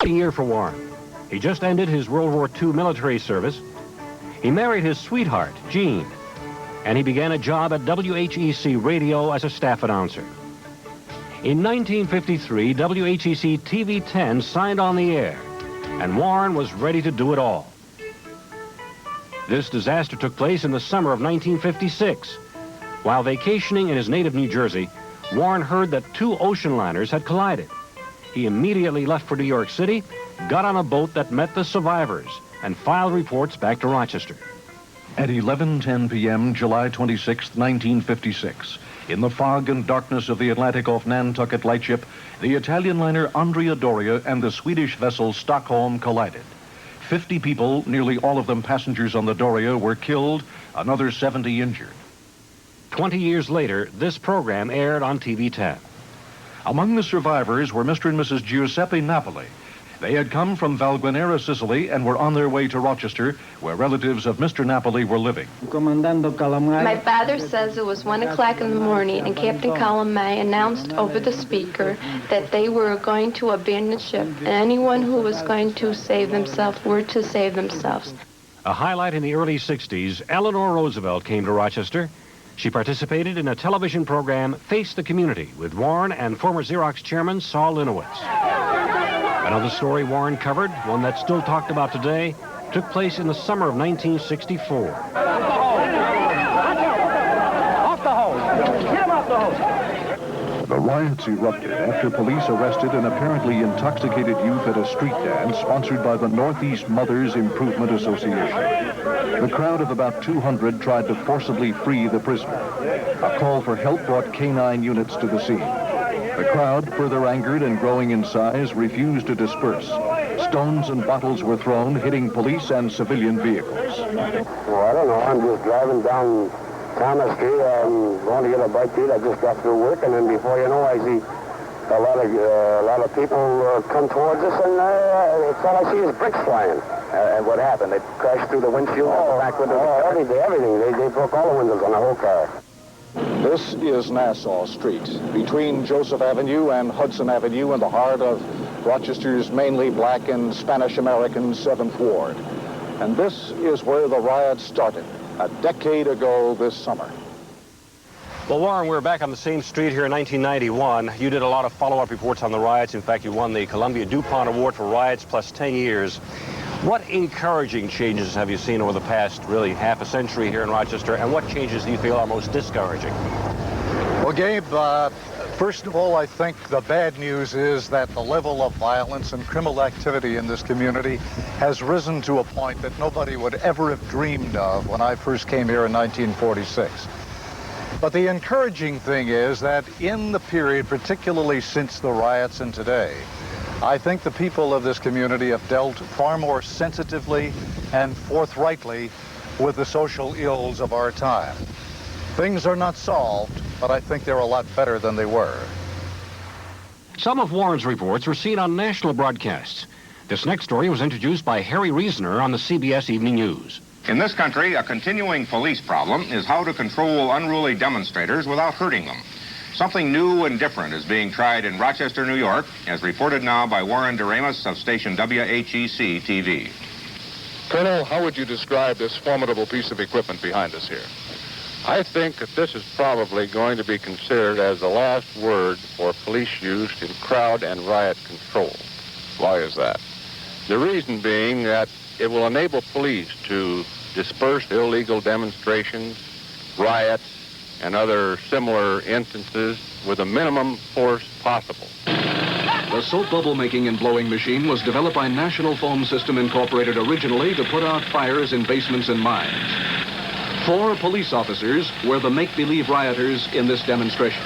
A year for Warren. He just ended his World War II military service. He married his sweetheart, Jean, and he began a job at WHEC Radio as a staff announcer. In 1953, WHEC TV 10 signed on the air, and Warren was ready to do it all. This disaster took place in the summer of 1956. While vacationing in his native New Jersey, Warren heard that 2 ocean liners had collided. He immediately left for New York City, got on a boat that met the survivors, and filed reports back to Rochester. At 11:10 p.m., July 26, 1956, in the fog and darkness of the Atlantic off Nantucket lightship, the Italian liner Andrea Doria and the Swedish vessel Stockholm collided. 50 people, nearly all of them passengers on the Doria, were killed, another 70 injured. 20 years later, this program aired on TV 10. Among the survivors were Mr. and Mrs. Giuseppe Napoli. They had come from Valguanera, Sicily, and were on their way to Rochester, where relatives of Mr. Napoli were living. My father says it was 1 o'clock in the morning, and Captain Calamai announced over the speaker that they were going to abandon the ship, and anyone who was going to save themselves were to save themselves. A highlight in the early 60s, Eleanor Roosevelt came to Rochester. She participated in a television program, Face the Community, with Warren and former Xerox chairman Saul Linowitz. Another story Warren covered, one that's still talked about today, took place in the summer of 1964. Off the hose! Get him off the hose! The riots erupted after police arrested an apparently intoxicated youth at a street dance sponsored by the Northeast Mothers Improvement Association. The crowd of about 200 tried to forcibly free the prisoner. A call for help brought canine units to the scene. The crowd, further angered and growing in size, refused to disperse. Stones and bottles were thrown, hitting police and civilian vehicles. Well, I don't know. I'm just driving down Thomas Street. I'm going to get a bite to eat. I just got through work, and then before you know, I see a lot of people come towards us, and it's all I see is bricks flying. And what happened? They crashed through the windshield, the back window, everything. They broke all the windows on the whole car. This is Nassau Street, between Joseph Avenue and Hudson Avenue in the heart of Rochester's mainly black and Spanish-American 7th Ward. And this is where the riots started, a decade ago this summer. Well, Warren, we're back on the same street here in 1991. You did a lot of follow-up reports on the riots. In fact, you won the Columbia DuPont Award for Riots plus 10 years. What encouraging changes have you seen over the past, really, half a century here in Rochester, and what changes do you feel are most discouraging? Well, Gabe, first of all, I think the bad news is that the level of violence and criminal activity in this community has risen to a point that nobody would ever have dreamed of when I first came here in 1946. But the encouraging thing is that in the period, particularly since the riots and today, I think the people of this community have dealt far more sensitively and forthrightly with the social ills of our time. Things are not solved, but I think they're a lot better than they were. Some of Warren's reports were seen on national broadcasts. This next story was introduced by Harry Reasoner on the CBS Evening News. In this country, a continuing police problem is how to control unruly demonstrators without hurting them. Something new and different is being tried in Rochester, New York, as reported now by Warren Doremus of station WHEC-TV. Colonel, how would you describe this formidable piece of equipment behind us here? I think that this is probably going to be considered as the last word for police use in crowd and riot control. Why is that? The reason being that it will enable police to disperse illegal demonstrations, riots, and other similar instances with a minimum force possible. The soap bubble making and blowing machine was developed by National Foam System Incorporated originally to put out fires in basements and mines. 4 police officers were the make-believe rioters in this demonstration.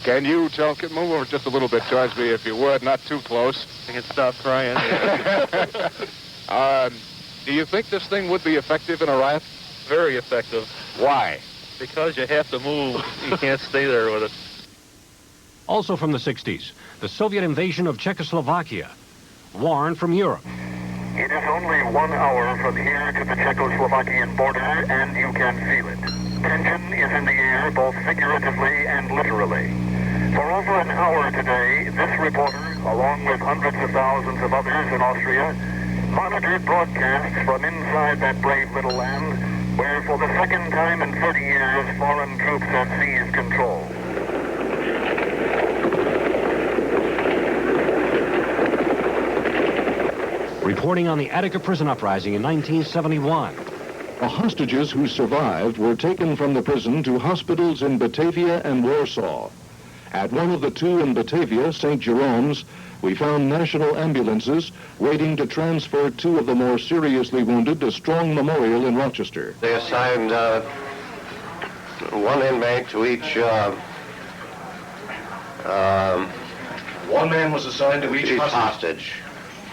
Can you move over just a little bit towards me if you would, not too close. I can stop crying. Do you think this thing would be effective in a riot? Very effective. Why? Because you have to move. You can't stay there with it. Also from the 60s, the Soviet invasion of Czechoslovakia. Warren from Europe. It is only 1 hour from here to the Czechoslovakian border, and you can feel it. Tension is in the air, both figuratively and literally. For over an hour today, this reporter along with hundreds of thousands of others in Austria, monitored broadcasts from inside that brave little land, where for the second time in 30 years, foreign troops have seized control. Reporting on the Attica Prison uprising in 1971. The hostages who survived were taken from the prison to hospitals in Batavia and Warsaw. At one of the two in Batavia, St. Jerome's, we found national ambulances waiting to transfer two of the more seriously wounded to Strong Memorial in Rochester. They assigned one inmate to each... One man was assigned to each hostage.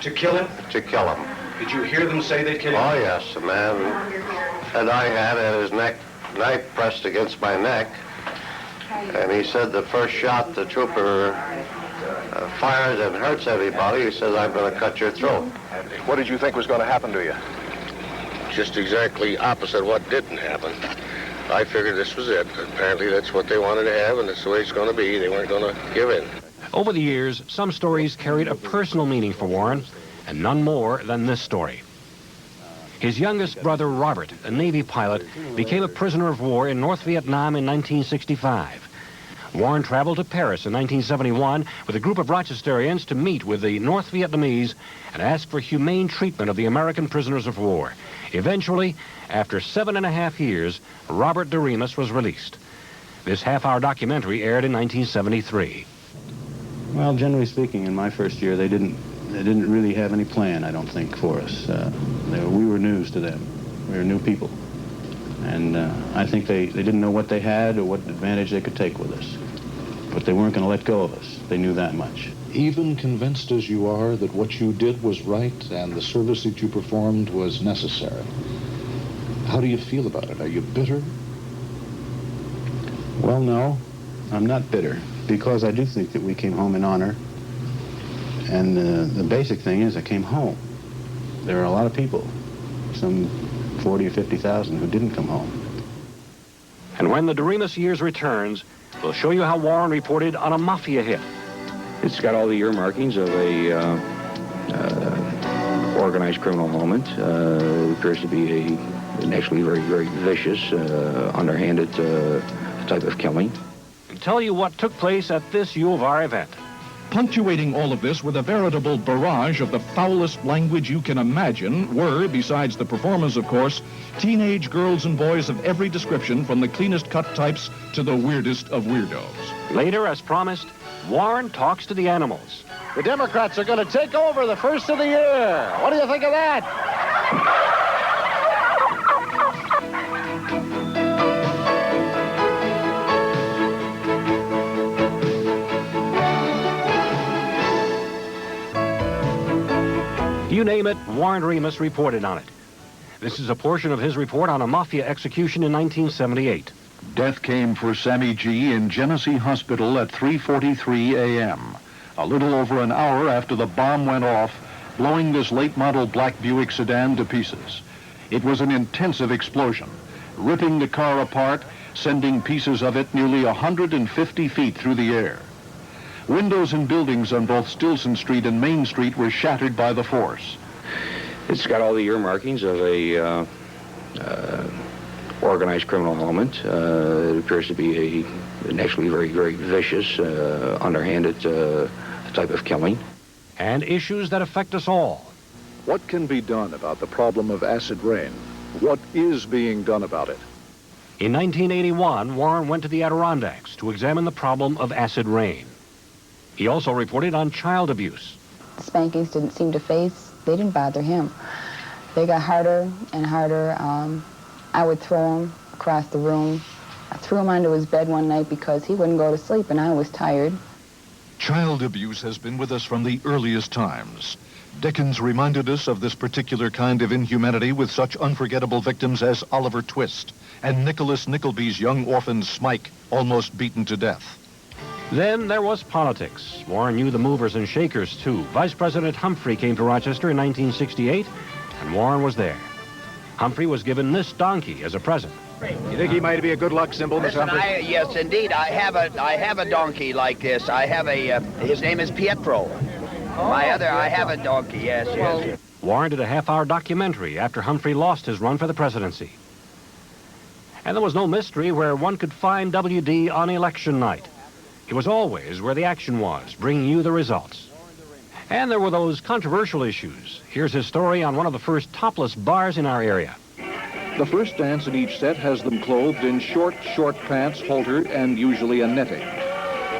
To kill him? To kill him. Did you hear them say they'd kill him? Oh, yes. The man that I had his knife pressed against my neck. And he said the first shot the trooper fires and hurts everybody. He says, I'm going to cut your throat. What did you think was going to happen to you? Just exactly opposite what didn't happen. I figured this was it. Apparently that's what they wanted to have, and that's the way it's going to be. They weren't going to give in. Over the years, some stories carried a personal meaning for Warren, and none more than this story. His youngest brother, Robert, a Navy pilot, became a prisoner of war in North Vietnam in 1965. Warren traveled to Paris in 1971 with a group of Rochesterians to meet with the North Vietnamese and ask for humane treatment of the American prisoners of war. Eventually, after 7.5 years, Robert Doremus was released. This half-hour documentary aired in 1973. Well, generally speaking, in my first year, they didn't really have any plan, I don't think, for us. We were news to them. We were new people. And I think they didn't know what they had or what advantage they could take with us. But they weren't going to let go of us. They knew that much. Even convinced as you are that what you did was right and the service that you performed was necessary, how do you feel about it? Are you bitter? Well, no, I'm not bitter, because I do think that we came home in honor. And the basic thing is I came home. There are a lot of people, some 40 or 50,000, who didn't come home. And when the Doremus years returns, we'll show you how Warren reported on a Mafia hit. It's got all the earmarkings of a organized criminal element. It appears to be an actually very, very vicious, underhanded type of killing. I'll tell you what took place at this U of R event. Punctuating all of this with a veritable barrage of the foulest language you can imagine were, besides the performers, of course, teenage girls and boys of every description, from the cleanest cut types to the weirdest of weirdos. Later, as promised, Warren talks to the animals. The Democrats are going to take over the first of the year. What do you think of that? You name it, Warren Doremus reported on it. This is a portion of his report on a Mafia execution in 1978. Death came for Sammy G. in Genesee Hospital at 3:43 a.m., a little over an hour after the bomb went off, blowing this late-model black Buick sedan to pieces. It was an intensive explosion, ripping the car apart, sending pieces of it nearly 150 feet through the air. Windows in buildings on both Stilson Street and Main Street were shattered by the force. It's got all the earmarkings of a organized criminal element. It appears to be an actually very, very vicious, underhanded type of killing. And issues that affect us all. What can be done about the problem of acid rain? What is being done about it? In 1981, Warren went to the Adirondacks to examine the problem of acid rain. He also reported on child abuse. Spankings didn't seem to phase. They didn't bother him. They got harder and harder. I would throw him across the room. I threw him onto his bed one night because he wouldn't go to sleep and I was tired. Child abuse has been with us from the earliest times. Dickens reminded us of this particular kind of inhumanity with such unforgettable victims as Oliver Twist and Nicholas Nicklby's young orphan Smike, almost beaten to death. Then there was politics. Warren knew the movers and shakers, too. Vice President Humphrey came to Rochester in 1968, and Warren was there. Humphrey was given this donkey as a present. You think he might be a good luck symbol, Mr. Humphrey? Yes, indeed. I have a donkey like this. I have his name is Pietro. I have a donkey, yes. Warren did a half-hour documentary after Humphrey lost his run for the presidency. And there was no mystery where one could find WD on election night. It was always where the action was, bringing you the results. And there were those controversial issues. Here's his story on one of the first topless bars in our area. The first dance in each set has them clothed in short pants, halter, and usually a netting.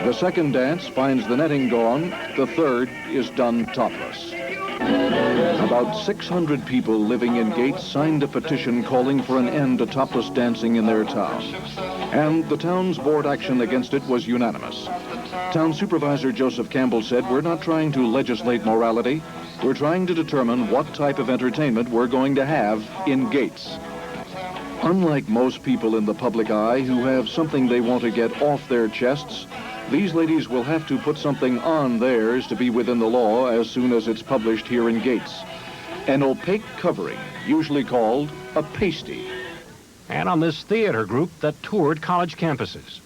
The second dance finds the netting gone. The third is done topless. About 600 people living in Gates signed a petition calling for an end to topless dancing in their town. And the town's board action against it was unanimous. Town Supervisor Joseph Campbell said, "We're not trying to legislate morality. We're trying to determine what type of entertainment we're going to have in Gates." Unlike most people in the public eye who have something they want to get off their chests, these ladies will have to put something on theirs to be within the law as soon as it's published here in Gates. An opaque covering, usually called a pasty. And on this theater group that toured college campuses.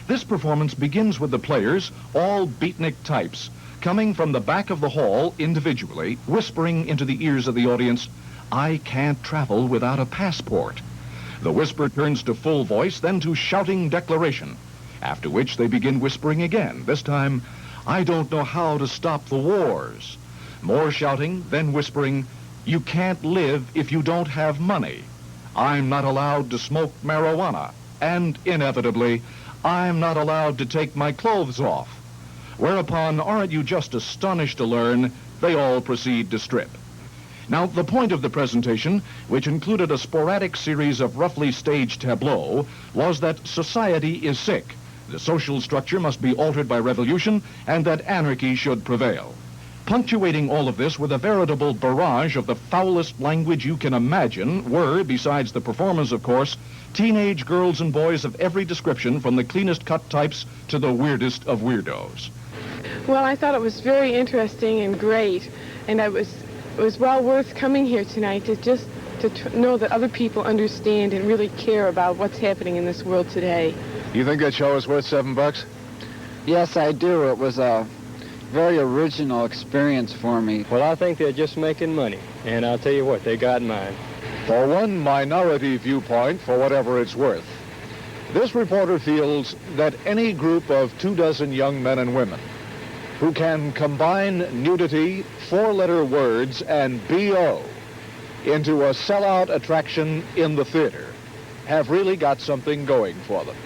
This performance begins with the players, all beatnik types, coming from the back of the hall individually, whispering into the ears of the audience, "I can't travel without a passport." The whisper turns to full voice, then to shouting declaration, after which they begin whispering again, this time, "I don't know how to stop the wars." More shouting, then whispering, "You can't live if you don't have money." "I'm not allowed to smoke marijuana." And inevitably, "I'm not allowed to take my clothes off." Whereupon, aren't you just astonished to learn, they all proceed to strip. Now, the point of the presentation, which included a sporadic series of roughly staged tableaux, was that society is sick. The social structure must be altered by revolution, and that anarchy should prevail. Punctuating all of this with a veritable barrage of the foulest language you can imagine were, besides the performers, of course, teenage girls and boys of every description, from the cleanest cut types to the weirdest of weirdos. Well, I thought it was very interesting and great, and it was well worth coming here tonight to know that other people understand and really care about what's happening in this world today. You think that show is worth $7? Yes, I do. It was a very original experience for me. Well, I think they're just making money, and I'll tell you what, they got mine. For one minority viewpoint, for whatever it's worth, this reporter feels that any group of 24 young men and women who can combine nudity, four-letter words, and B.O. into a sellout attraction in the theater have really got something going for them.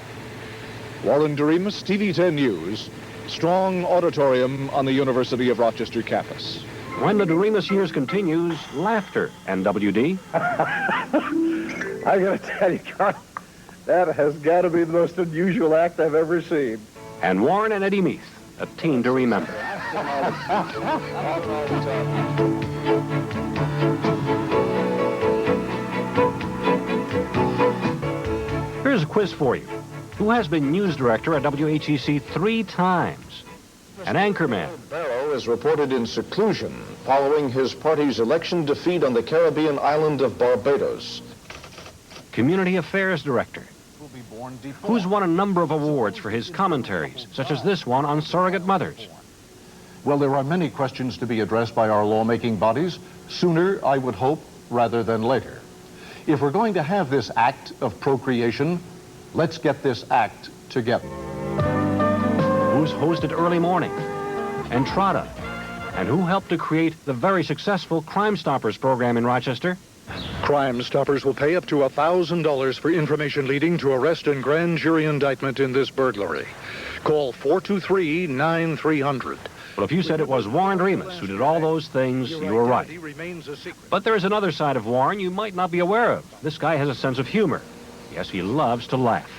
Warren Doremus, TV 10 News, strong auditorium on the University of Rochester campus. When the Doremus years continues, laughter and WD. I gotta tell you, Carl, that has got to be the most unusual act I've ever seen. And Warren and Eddie Meath, a team to remember. Here's a quiz for you. Who has been news director at WHEC 3 times? An anchorman. Barrow is reported in seclusion following his party's election defeat on the Caribbean island of Barbados. Community affairs director. Who's won a number of awards for his commentaries, such as this one on surrogate mothers. Well, there are many questions to be addressed by our lawmaking bodies, sooner, I would hope, rather than later. If we're going to have this act of procreation, let's get this act together. Who's hosted Early Morning, Entrada, and who helped to create the very successful Crime Stoppers program in Rochester? Crime Stoppers will pay up to $1,000 for information leading to arrest and grand jury indictment in this burglary. Call 423-9300. Well, if you said it was Warren Doremus who did all those things, you were right. But there is another side of Warren you might not be aware of. This guy has a sense of humor. Yes, he loves to laugh.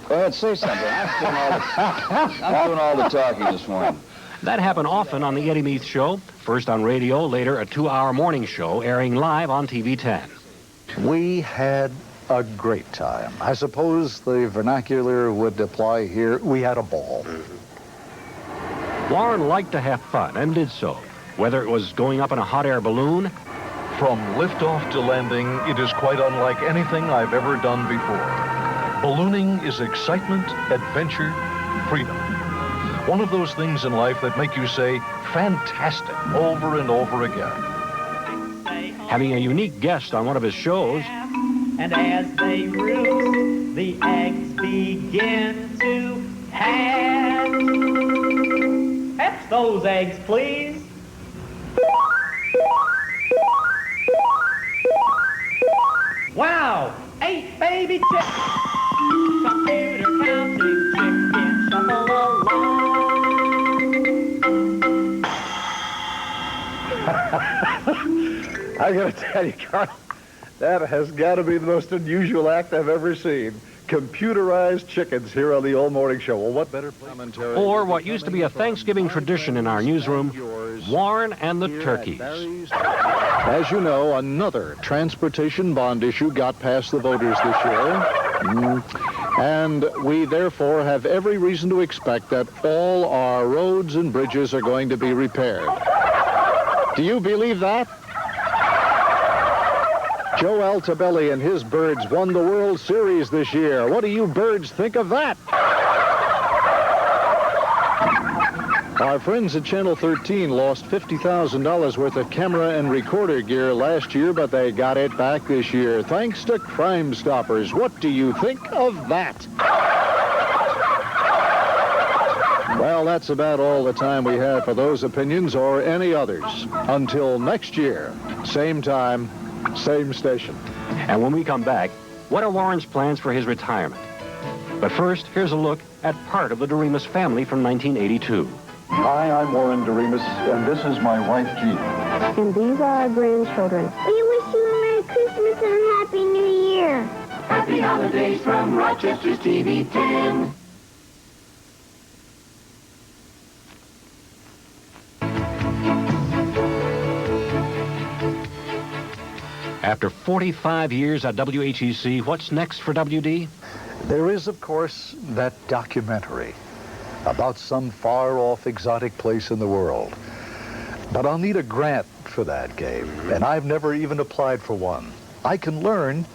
Go ahead, say something. I'm doing all the talking this morning. That happened often on the Eddie Meath Show, first on radio, later a 2-hour morning show airing live on TV 10. We had a great time. I suppose the vernacular would apply here. We had a ball. Warren liked to have fun and did so, whether it was going up in a hot air balloon. From liftoff to landing, it is quite unlike anything I've ever done before. Ballooning is excitement, adventure, freedom. One of those things in life that make you say, fantastic, over and over again. Having a unique guest on one of his shows. And as they roost, the eggs begin to hatch. Hatch those eggs, please. Wow, 8 baby chickens. Computer counting chickens shuffle along. I gotta tell you, Carl, that has got to be the most unusual act I've ever seen. Computerized chickens here on the All Morning Show. Well, what better commentary? Or what used to be a Thanksgiving tradition in our newsroom, Warren and the Turkeys. As you know, another transportation bond issue got past the voters this year. And we therefore have every reason to expect that all our roads and bridges are going to be repaired. Do you believe that? Joe Altobelli and his Birds won the World Series this year. What do you birds think of that? Our friends at Channel 13 lost $50,000 worth of camera and recorder gear last year, but they got it back this year, thanks to Crime Stoppers. What do you think of that? Well, that's about all the time we have for those opinions or any others. Until next year, same time, same station. And when we come back, what are Warren's plans for his retirement? But first, here's a look at part of the Doremus family from 1982. Hi, I'm Warren Doremus, and this is my wife, Jean. And these are our grandchildren. We wish you a Merry Christmas and a Happy New Year. Happy holidays from Rochester's TV 10. After 45 years at WHEC, what's next for WD? There is, of course, that documentary about some far-off exotic place in the world. But I'll need a grant for that, Gabe, and I've never even applied for one. I can learn.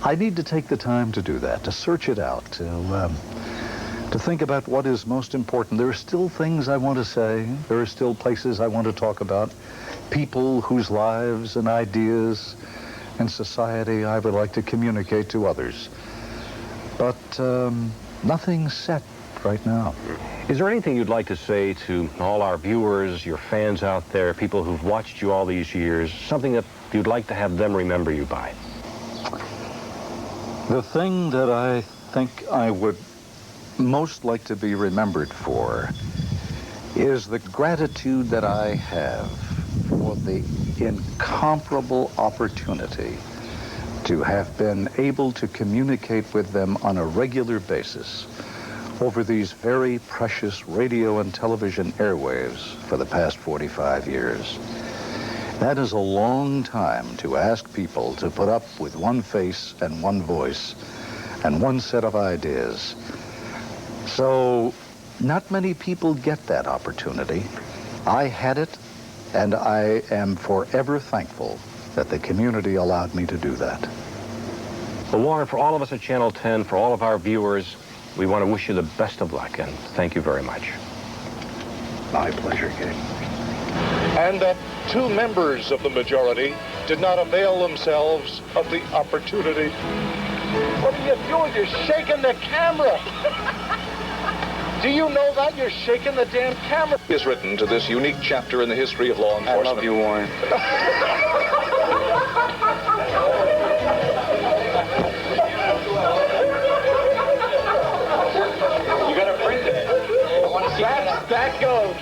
I need to take the time to do that, to search it out, to think about what is most important. There are still things I want to say. There are still places I want to talk about. People whose lives and ideas and society I would like to communicate to others. But nothing's set right now. Is there anything you'd like to say to all our viewers, your fans out there, people who've watched you all these years, something that you'd like to have them remember you by? The thing that I think I would most like to be remembered for is the gratitude that I have for the incomparable opportunity to have been able to communicate with them on a regular basis over these very precious radio and television airwaves for the past 45 years. That is a long time to ask people to put up with one face and one voice and one set of ideas. So not many people get that opportunity. I had it, and I am forever thankful that the community allowed me to do that. Well, Warren, for all of us at Channel 10, for all of our viewers, we want to wish you the best of luck, and thank you very much. My pleasure, Gabe. And that 2 members of the majority did not avail themselves of the opportunity. What are you doing? You're shaking the camera. Do you know that? You're shaking the damn camera. Is written to this unique chapter in the history of law enforcement. I love you, Warren. You gotta print it. I want to see that goes.